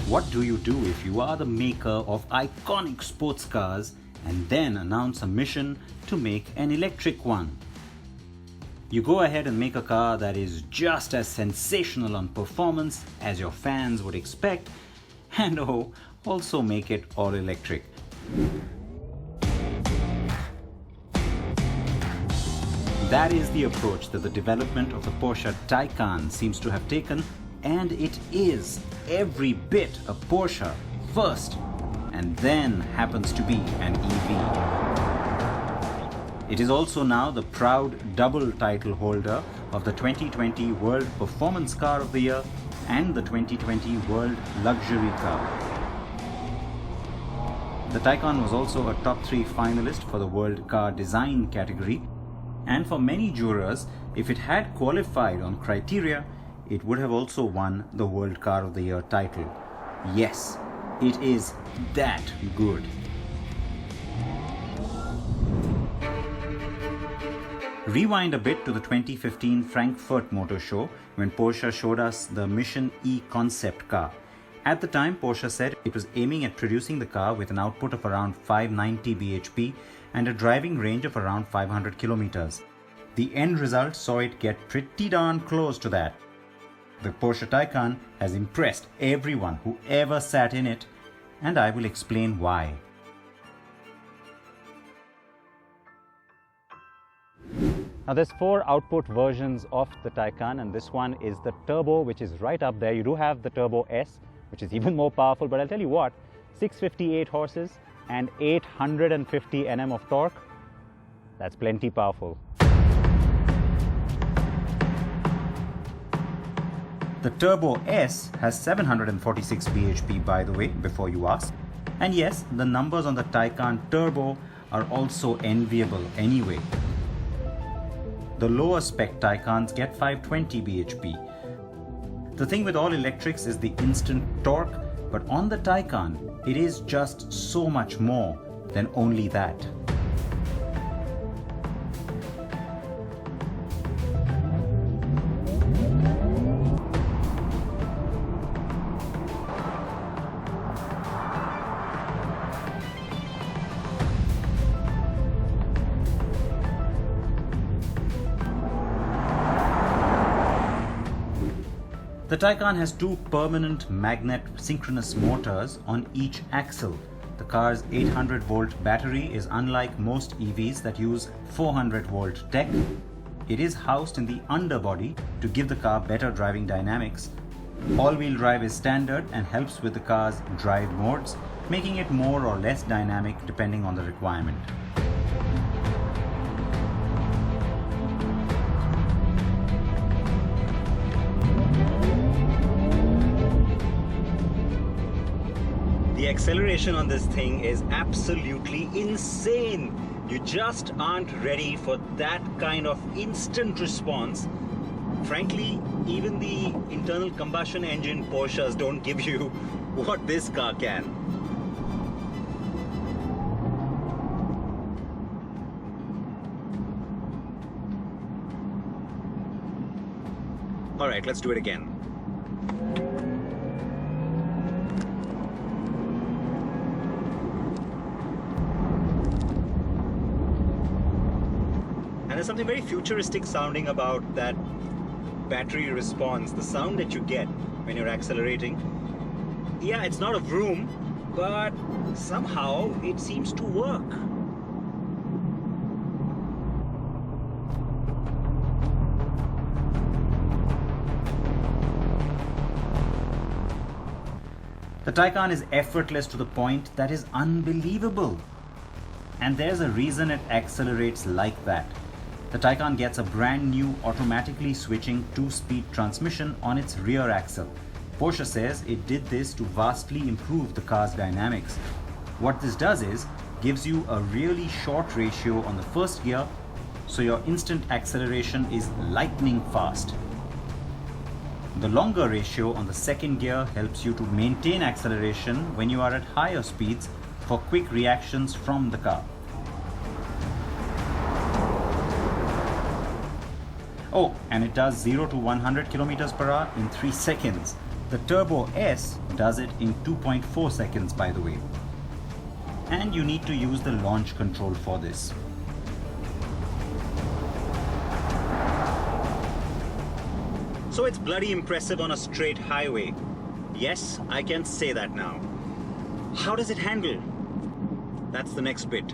What do you do if you are the maker of iconic sports cars and then announce a mission to make an electric one? You go ahead and make a car that is just as sensational on performance as your fans would expect, and also make it all electric. That is the approach that the development of the Porsche Taycan seems to have taken, and it is every bit a Porsche first, and then happens to be an EV. It is also now the proud double title holder of the 2020 World Performance Car of the Year and the 2020 World Luxury Car. The Taycan was also a top 3 finalist for the World Car Design category, and for many jurors, if it had qualified on criteria, it would have also won the World Car of the Year title. Yes, it is that good. Rewind a bit to the 2015 Frankfurt Motor Show when Porsche showed us the Mission E concept car. At the time, Porsche said it was aiming at producing the car with an output of around 590 bhp and a driving range of around 500 kilometers. The end result saw it get pretty darn close to that. The Porsche Taycan has impressed everyone who ever sat in it, and I will explain why. Now there's 4 output versions of the Taycan, and this one is the Turbo, which is right up there. You do have the Turbo S, which is even more powerful, but I'll tell you what, 658 horses and 850 Nm of torque, that's plenty powerful. The Turbo S has 746 bhp, by the way, before you ask. And yes, the numbers on the Taycan Turbo are also enviable anyway. The lower spec Taycans get 520 bhp. The thing with all electrics is the instant torque, but on the Taycan, it is just so much more than only that. The Taycan has 2 permanent magnet synchronous motors on each axle. The car's 800 volt battery is unlike most EVs that use 400 volt tech. It is housed in the underbody to give the car better driving dynamics. All-wheel drive is standard and helps with the car's drive modes, making it more or less dynamic depending on the requirement. The acceleration on this thing is absolutely insane. You just aren't ready for that kind of instant response. Frankly, even the internal combustion engine Porsches don't give you what this car can. All right, let's do it again. And there's something very futuristic sounding about that battery response, the sound that you get when you're accelerating. Yeah, it's not a vroom, but somehow it seems to work. The Taycan is effortless to the point that is unbelievable. And there's a reason it accelerates like that. The Taycan gets a brand new automatically switching 2-speed transmission on its rear axle. Porsche says it did this to vastly improve the car's dynamics. What this does is gives you a really short ratio on the first gear, so your instant acceleration is lightning fast. The longer ratio on the second gear helps you to maintain acceleration when you are at higher speeds for quick reactions from the car. Oh, and it does 0 to 100 kilometers per hour in 3 seconds. The Turbo S does it in 2.4 seconds, by the way. And you need to use the launch control for this. So it's bloody impressive on a straight highway. Yes, I can say that now. How does it handle? That's the next bit.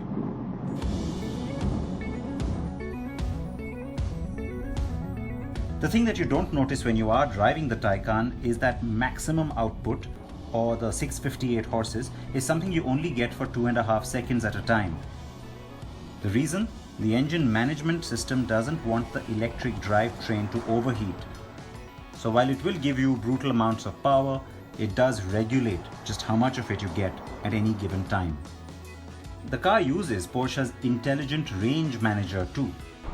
The thing that you don't notice when you are driving the Taycan is that maximum output, or the 658 horses, is something you only get for 2.5 seconds at a time. The reason? The engine management system doesn't want the electric drivetrain to overheat. So while it will give you brutal amounts of power, it does regulate just how much of it you get at any given time. The car uses Porsche's intelligent range manager too.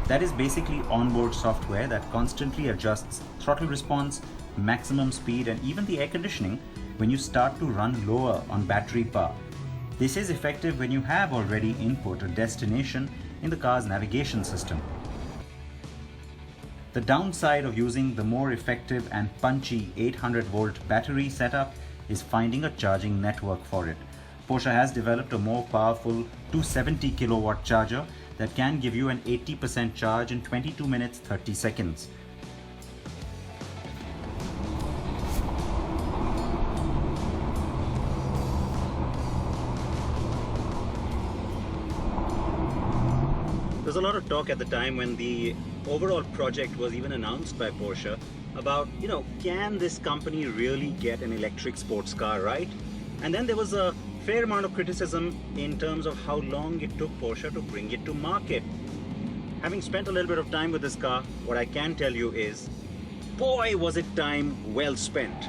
That is basically onboard software that constantly adjusts throttle response, maximum speed, and even the air conditioning when you start to run lower on battery power. This is effective when you have already input a destination in the car's navigation system. The downside of using the more effective and punchy 800-volt battery setup is finding a charging network for it. Porsche has developed a more powerful 270 kilowatt charger that can give you an 80% charge in 22 minutes 30 seconds. There's a lot of talk at the time when the overall project was even announced by Porsche about, can this company really get an electric sports car right? And then there was a fair amount of criticism in terms of how long it took Porsche to bring it to market. Having spent a little bit of time with this car, what I can tell you is, boy, was it time well spent.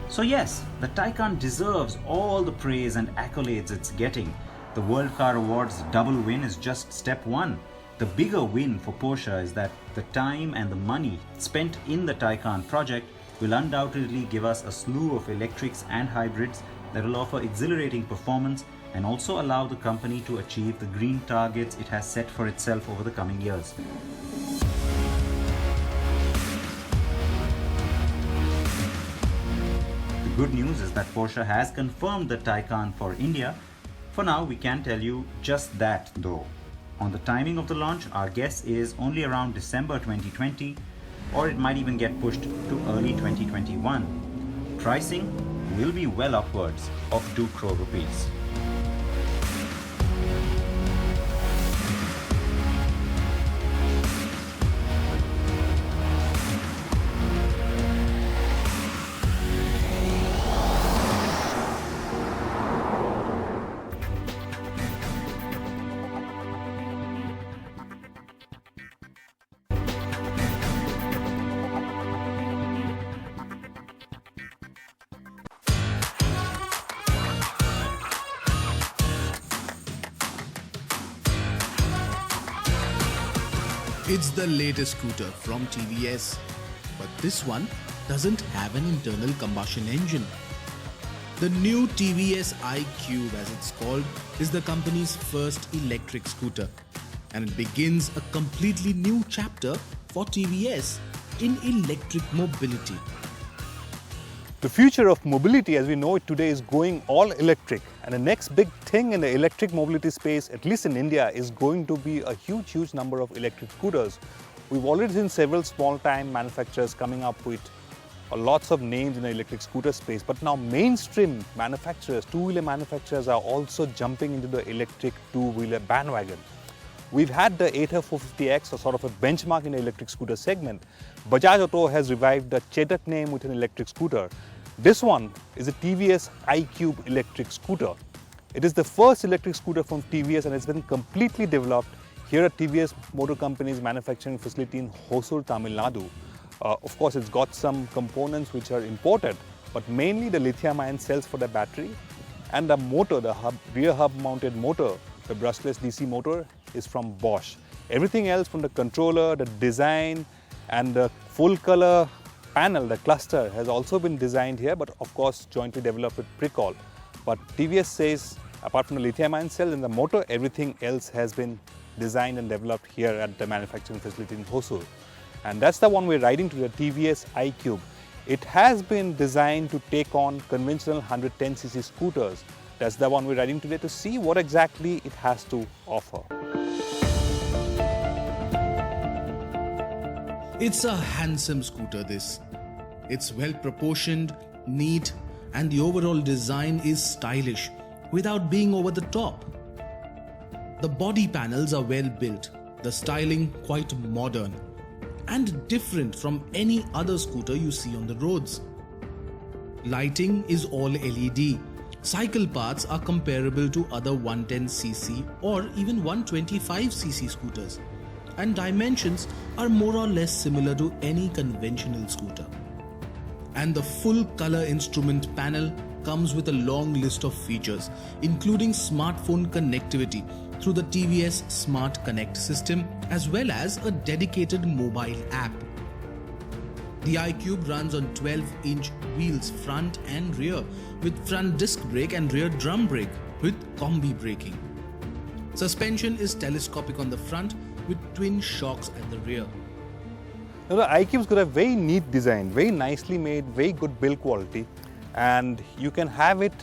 So yes, the Taycan deserves all the praise and accolades it's getting. The World Car Awards double win is just step one. The bigger win for Porsche is that the time and the money spent in the Taycan project will undoubtedly give us a slew of electrics and hybrids that will offer exhilarating performance and also allow the company to achieve the green targets it has set for itself over the coming years. The good news is that Porsche has confirmed the Taycan for India. For now, we can tell you just that though. On the timing of the launch, our guess is only around December 2020, or it might even get pushed to early 2021. Pricing will be well upwards of 2 crore rupees. It's the latest scooter from TVS, but this one doesn't have an internal combustion engine. The new TVS iQube, as it's called, is the company's first electric scooter, and it begins a completely new chapter for TVS in electric mobility. The future of mobility as we know it today is going all electric, and the next big thing in the electric mobility space, at least in India, is going to be a huge number of electric scooters. We've already seen several small-time manufacturers coming up with lots of names in the electric scooter space, but now mainstream manufacturers, two-wheeler manufacturers are also jumping into the electric two-wheeler bandwagon. We've had the Ather 450X, a sort of a benchmark in the electric scooter segment. Bajaj Auto has revived the Chetak name with an electric scooter. This one is a TVS iQube electric scooter. It is the first electric scooter from TVS and it's been completely developed here at TVS Motor Company's manufacturing facility in Hosur, Tamil Nadu. Of course, it's got some components which are imported, but mainly the lithium-ion cells for the battery and the motor, the rear hub-mounted motor, the brushless DC motor is from Bosch. Everything else from the controller, the design and the full color panel, the cluster has also been designed here, but of course jointly developed with Pricol. But TVS says apart from the lithium-ion cell and the motor, everything else has been designed and developed here at the manufacturing facility in Hosur. And that's the one we're riding to, the TVS iQube. It has been designed to take on conventional 110cc scooters. That's the one we're riding today to see what exactly it has to offer. It's a handsome scooter, this. It's well proportioned, neat, and the overall design is stylish without being over the top. The body panels are well built, the styling quite modern and different from any other scooter you see on the roads. Lighting is all LED. Cycle paths are comparable to other 110cc or even 125cc scooters, and dimensions are more or less similar to any conventional scooter. And the full color instrument panel comes with a long list of features, including smartphone connectivity through the TVS Smart Connect system, as well as a dedicated mobile app. The iQube runs on 12-inch wheels front and rear, with front disc brake and rear drum brake with combi braking. Suspension is telescopic on the front with twin shocks at the rear. Now the iQube's got a very neat design, very nicely made, very good build quality, and you can have it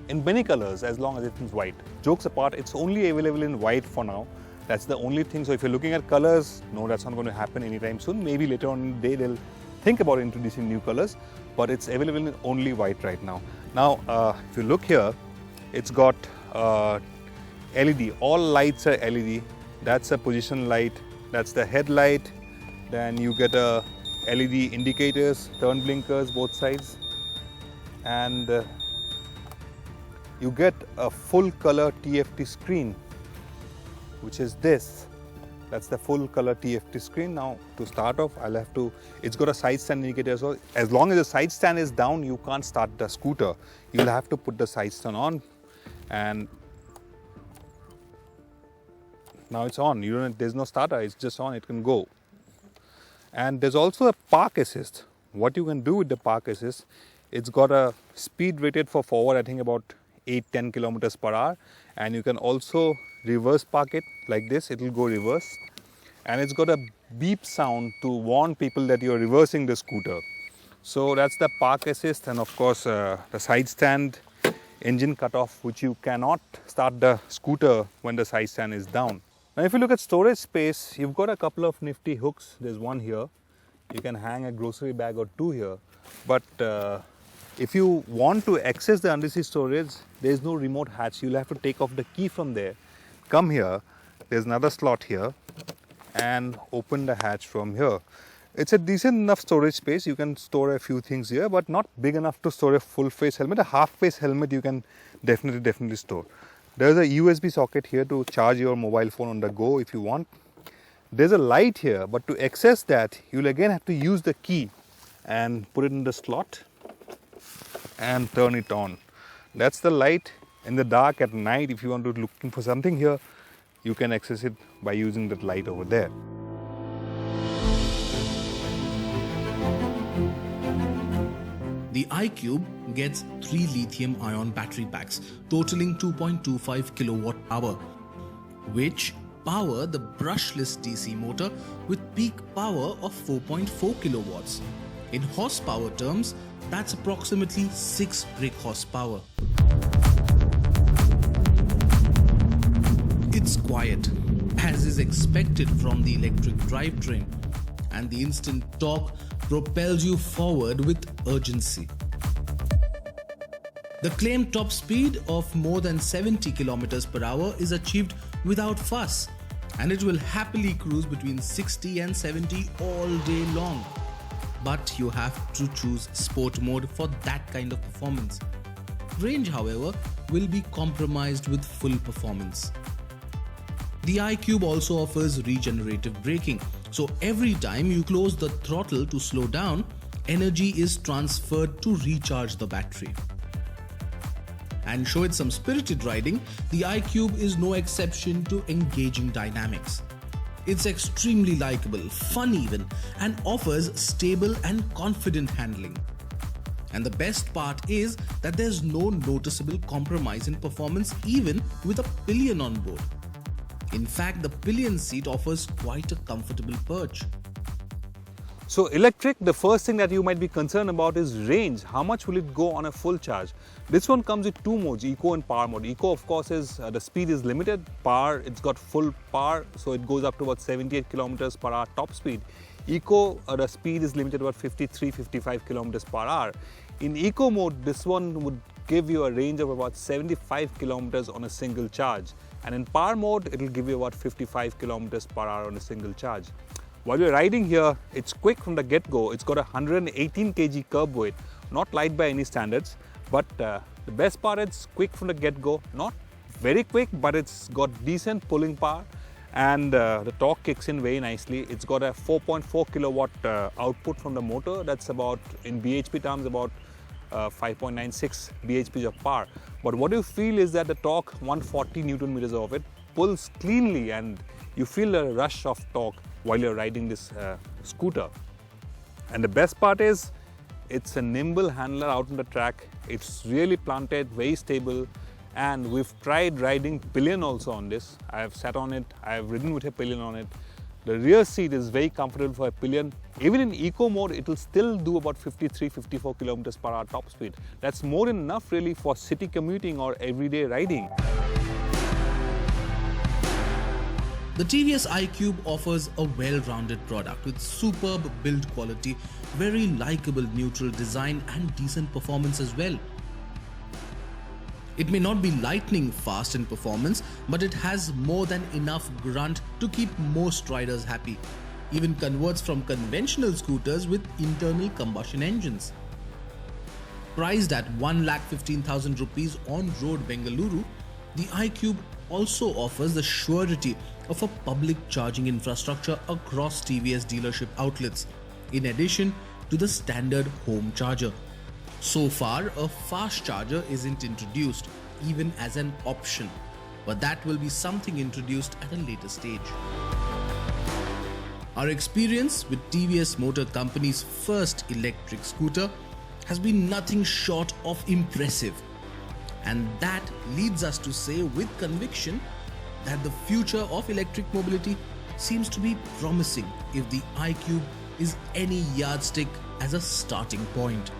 in many colors as long as it is white. Jokes apart, it's only available in white for now. That's the only thing. So if you're looking at colors, no, that's not going to happen anytime soon. Maybe later on in the day they'll think about introducing new colors, but it's available in only white right now. Now, if you look here, it's got LED. All lights are LED. That's a position light. That's the headlight. Then you get a LED indicators, turn blinkers, both sides, and you get a full color TFT screen, which is this. That's the full color TFT screen. Now to start off, it's got a side stand indicator, so as long as the side stand is down, you can't start the scooter. You'll have to put the side stand on, and now it's on. There's no starter, it's just on, it can go. And there's also a park assist. What you can do with the park assist, it's got a speed rated for forward, I think about 8-10 kilometers per hour, and you can also reverse park it like this. It will go reverse, and it's got a beep sound to warn people that you're reversing the scooter. So that's the park assist, and of course the side stand engine cutoff, which you cannot start the scooter when the side stand is down. Now if you look at storage space, you've got a couple of nifty hooks. There's one here. You can hang a grocery bag or two here, but if you want to access the underseat storage, there is no remote hatch. You'll have to take off the key from there, come here, there's another slot here, and open the hatch from here. It's a decent enough storage space. You can store a few things here, but not big enough to store a full face helmet. A half face helmet you can definitely store. There's a USB socket here to charge your mobile phone on the go if you want. There's a light here, but to access that, you'll again have to use the key and put it in the slot and turn it on. That's the light. In the dark at night, if you want to looking for something here, you can access it by using that light over there. The iQube gets 3 lithium-ion battery packs totaling 2.25 kilowatt hour, which power the brushless DC motor with peak power of 4.4 kilowatts. In horsepower terms, that's approximately 6 brake horsepower. It's quiet, as is expected from the electric drivetrain, and the instant torque propels you forward with urgency. The claimed top speed of more than 70 km per hour is achieved without fuss, and it will happily cruise between 60 and 70 all day long. But you have to choose sport mode for that kind of performance. Range, however, will be compromised with full performance. The iQube also offers regenerative braking, So every time you close the throttle to slow down, energy is transferred to recharge the battery. And show it some spirited riding, the iQube is no exception to engaging dynamics. It's extremely likable, fun even, and offers stable and confident handling. And the best part is that there's no noticeable compromise in performance even with a pillion on board. In fact, the pillion seat offers quite a comfortable perch. So electric, the first thing that you might be concerned about is range. How much will it go on a full charge? This one comes with two modes, Eco and Power mode. Eco, of course, is the speed is limited. Power, it's got full power, so it goes up to about 78 kilometers per hour top speed. Eco, the speed is limited to about 53-55 kilometers per hour. In Eco mode, this one would give you a range of about 75 kilometers on a single charge. And in Power mode, it will give you about 55 kilometers per hour on a single charge. While you're riding here, it's quick from the get-go. It's got a 118 kg curb weight, not light by any standards, but the best part is quick from the get-go. Not very quick, but it's got decent pulling power, and the torque kicks in very nicely. It's got a 4.4 kilowatt output from the motor. That's about, in BHP terms, about 5.96 BHP of power. But what you feel is that the torque, 140 Newton meters of it, pulls cleanly, and you feel a rush of torque while you're riding this scooter. And the best part is, it's a nimble handler out on the track. It's really planted, very stable, and we've tried riding pillion also on this. I have sat on it, I have ridden with a pillion on it. The rear seat is very comfortable for a pillion. Even in Eco mode, it will still do about 53-54 kilometers per hour top speed. That's more than enough really for city commuting or everyday riding. The TVS iQube offers a well-rounded product with superb build quality, very likable neutral design and decent performance as well. It may not be lightning fast in performance, but it has more than enough grunt to keep most riders happy. Even converts from conventional scooters with internal combustion engines. Priced at 1,15,000 rupees on road Bengaluru, the iQube also offers the surety of a public charging infrastructure across TVS dealership outlets, in addition to the standard home charger. So far, a fast charger isn't introduced, even as an option, but that will be something introduced at a later stage. Our experience with TVS Motor Company's first electric scooter has been nothing short of impressive. And that leads us to say with conviction that the future of electric mobility seems to be promising if the iQube is any yardstick as a starting point.